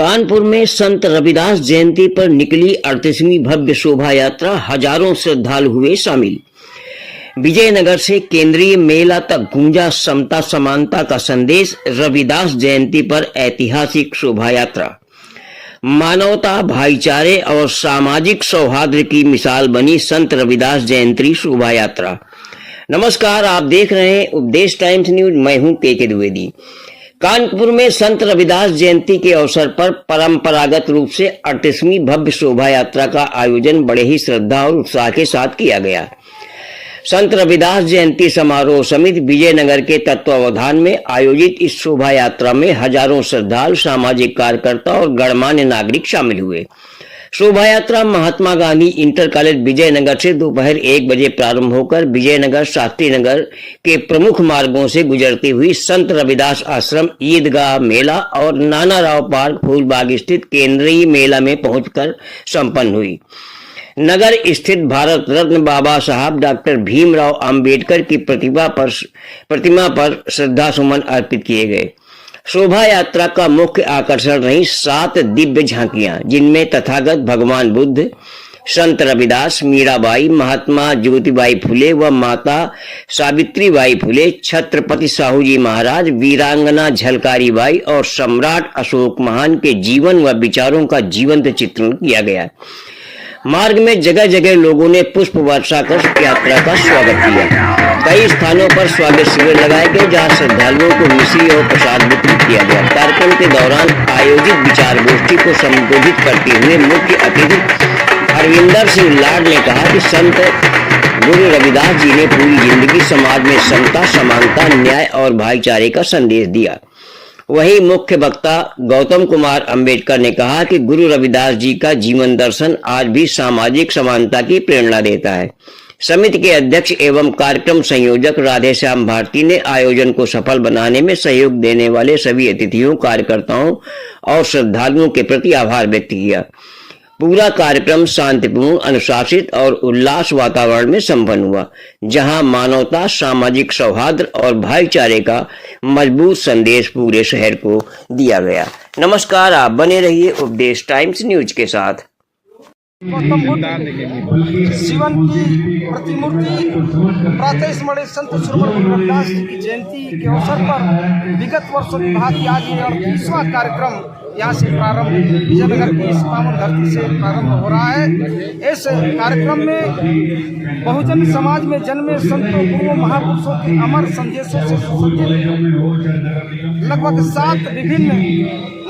कानपुर में संत रविदास जयंती पर निकली 38वीं भव्य शोभा यात्रा, हजारों श्रद्धालु हुए शामिल। विजयनगर से केंद्रीय मेला तक गूंजा समता समानता का संदेश। रविदास जयंती पर ऐतिहासिक शोभा यात्रा मानवता, भाईचारे और सामाजिक सौहार्द की मिसाल बनी संत रविदास जयंती शोभा यात्रा। नमस्कार, आप देख रहे हैं उपदेश टाइम्स न्यूज। मैं हूं के द्विवेदी। कानपुर में संत रविदास जयंती के अवसर पर परंपरागत रूप से 38वीं भव्य शोभा यात्रा का आयोजन बड़े ही श्रद्धा और उत्साह के साथ किया गया। संत रविदास जयंती समारोह समिति विजयनगर के तत्वावधान में आयोजित इस शोभा यात्रा में हजारों श्रद्धालु, सामाजिक कार्यकर्ता और गणमान्य नागरिक शामिल हुए। शोभा यात्रा महात्मा गांधी इंटर कॉलेज विजयनगर से दोपहर 1 बजे प्रारंभ होकर विजयनगर शास्त्री नगर के प्रमुख मार्गों से गुजरती हुई संत रविदास आश्रम, ईदगाह, मेला और नाना राव पार्क, फूलबाग स्थित केंद्रीय मेला में पहुंचकर संपन्न हुई। नगर स्थित भारत रत्न बाबा साहब डॉक्टर भीमराव अंबेडकर की प्रतिमा पर श्रद्धा सुमन अर्पित किए गए। शोभा यात्रा का मुख्य आकर्षण रही 7 दिव्य झांकियां, जिनमें तथागत भगवान बुद्ध, संत रविदास, मीराबाई, महात्मा ज्योतिबाई फुले व माता सावित्रीबाई फुले, छत्रपति साहू जी महाराज, वीरांगना झलकारी बाई और सम्राट अशोक महान के जीवन व विचारों का जीवंत चित्रण किया गया। मार्ग में जगह जगह लोगों ने पुष्प वर्षा कर यात्रा का स्वागत किया। कई स्थानों पर स्वागत शिविर लगाए गए, जहां श्रद्धालुओं को मिश्री और प्रसाद वितरित किया गया। कार्यक्रम के दौरान आयोजित विचार गोष्ठी को संबोधित करते हुए मुख्य अतिथि अरविंदर सिंह लाड ने कहा कि संत गुरु रविदास जी ने पूरी जिंदगी समाज में समता, समानता, न्याय और भाईचारे का संदेश दिया। वहीं मुख्य वक्ता गौतम कुमार अंबेडकर ने कहा कि गुरु रविदास जी का जीवन दर्शन आज भी सामाजिक समानता की प्रेरणा देता है। समिति के अध्यक्ष एवं कार्यक्रम संयोजक राधेश्याम भारती ने आयोजन को सफल बनाने में सहयोग देने वाले सभी अतिथियों, कार्यकर्ताओं और श्रद्धालुओं के प्रति आभार व्यक्त किया। पूरा कार्यक्रम शांतिपूर्ण, अनुशासित और उल्लास वातावरण में संपन्न हुआ, जहां मानवता, सामाजिक सौहार्द और भाईचारे का मजबूत संदेश पूरे शहर को दिया गया। नमस्कार, आप बने रहिए उपदेश टाइम्स न्यूज के साथ। गौतम बुद्ध जीवन की प्रतिमूर्ति प्रातः स्मरण संत गुरु रविदास जी की जयंती के अवसर पर विगत वर्षों की भांति आज ये 38वां कार्यक्रम यहाँ से प्रारंभ विजयनगर की इस पावन धरती से प्रारंभ हो रहा है। इस कार्यक्रम में बहुजन समाज में जन्मे संतों, गुरुओं, महापुरुषों के अमर संदेशों से सुसज्जित लगभग 7 विभिन्न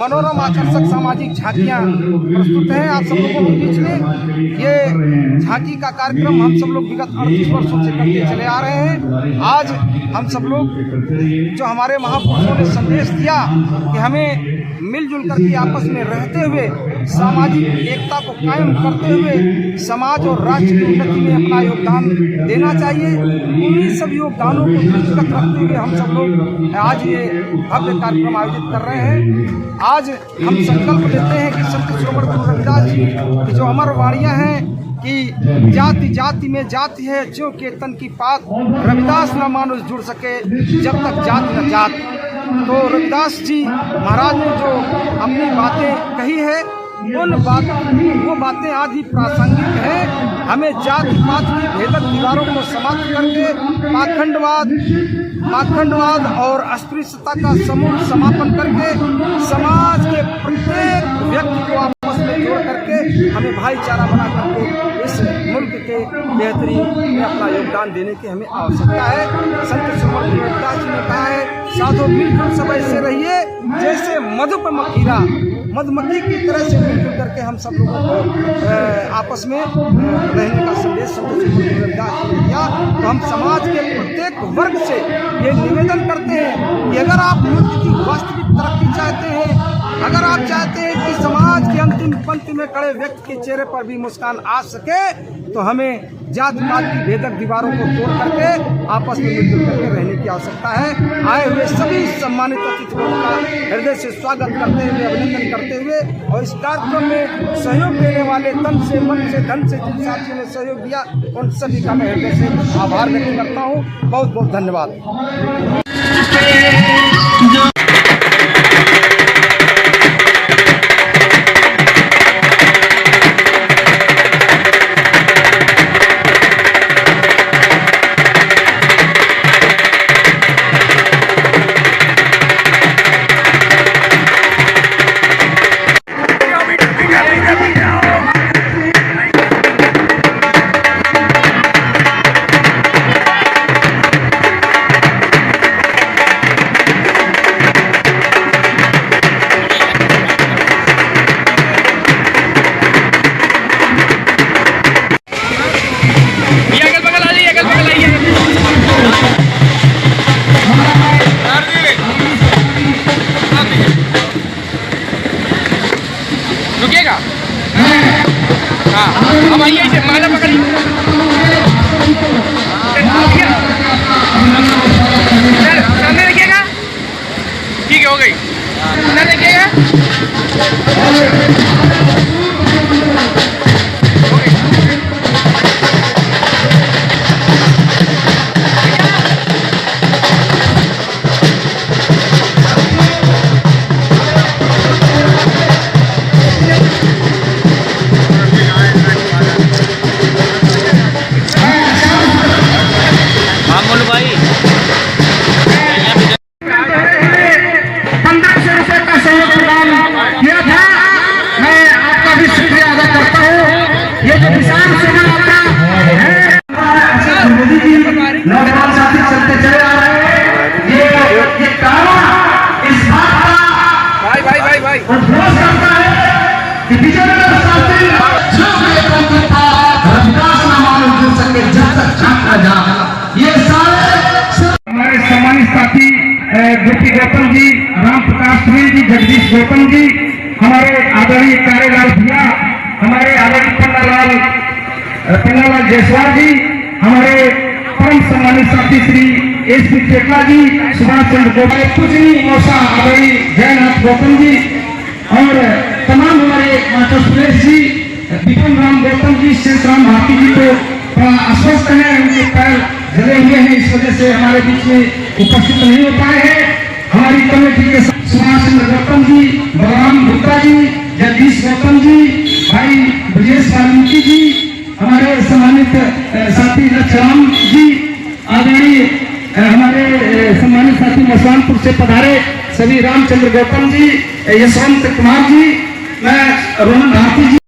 मनोरम आकर्षक सामाजिक झांकियां प्रस्तुत हैं आप सब लोगों के बीच में। ये झांकी का कार्यक्रम हम सब लोग विगत 38 वर्षों से करते चले आ रहे हैं। आज हम सब लोग जो हमारे महापुरुषों ने संदेश दिया कि हमें मिलजुल करके आपस में रहते हुए सामाजिक एकता को कायम करते हुए समाज और राष्ट्र की उन्नति में अपना योगदान देना चाहिए। उन्हीं सब योगदानों को दृष्टिगत रखते हुए हम सब लोग आज ये भव्य कार्यक्रम आयोजित कर रहे हैं। आज हम संकल्प लेते हैं कि संत गुरु रविदास जी की जो अमर वाणियाँ हैं कि जाति जाति में जाति है, जो के तन की पात, रविदास न मानुष जुड़ सके जब तक जात न जात। तो रविदास जी महाराज ने जो अपनी बातें कही है वो बातें आज भी प्रासंगिक हैं। हमें जाति पात की भेदक दीवारों को समाप्त करके पाखंडवाद और अस्पृश्यता का समूल समापन करके समाज के प्रत्येक व्यक्ति को आपस में जोड़ करके हमें भाईचारा बना करके इस मुल्क के बेहतरी में अपना योगदान देने की हमें आवश्यकता है। संत गुरु रविदास जी ने कहा है, साधो मिलकर सब ऐसे रहिए जैसे मधुमक्खी की तरह से मिलजुल करके हम सब लोगों को आपस में रहने का संदेश संत गुरु रविदास जी ने दिया। तो हम समाज के प्रत्येक वर्ग से ये निवेदन करते हैं कि अगर आप मुल्क की वास्तविक तरक्की चाहते हैं, अगर आप चाहते हैं कि समाज की अंतिम पंक्ति में खड़े व्यक्ति के चेहरे पर भी मुस्कान आ सके, तो हमें जात पात की भेदक दीवारों को तोड़ करके आपस में मिलजुल करके रहने की आवश्यकता है। आए हुए सभी सम्मानित अतिथियों का हृदय से स्वागत करते हुए, अभिनंदन करते हुए और इस कार्यक्रम में सहयोग देने वाले तन से, मन से, धन से जिन साथियों ने सहयोग दिया, उन सभी का मैं हृदय से आभार व्यक्त करता हूँ। बहुत बहुत धन्यवाद। झांका जा। ये सारे हमारे सम्मानित साथी गोपी गौतम जी, राम प्रकाश सुनील जी, जगदीश गौतम जी, हमारे आदरणीय कार्यलाल भैया, हमारे आदरणीय पन्नालाल जायसवाल जी, हमारे परम सम्मानित साथी श्री एसपी चेकला जी, सुभाष चंद्र गोपाल, पूजनीय मौसा आदरणीय जयनाथ गौतम जी और तमाम हमारे माता सुरेश जी, विपिन राम गौतम जी, शेष राम भारती जी को अस्वस्थ है, उनके पैर जले हुए हैं, इस वजह से हमारे बीच में उपस्थित नहीं हो पाए हैं। हमारी कमेटी के सुभाष चंद्र गौतम जी, बलराम गुप्ता जी, जगदीश गौतम जी, भाई ब्रजेश वाल्मीकि जी, हमारे सम्मानित साथी लक्ष्मण जी, आदरणीय हमारे सम्मानित साथी मसवानपुर से पधारे सभी रामचंद्र गौतम जी, यशवंत कुमार जी, मैं रोहन भारती जी।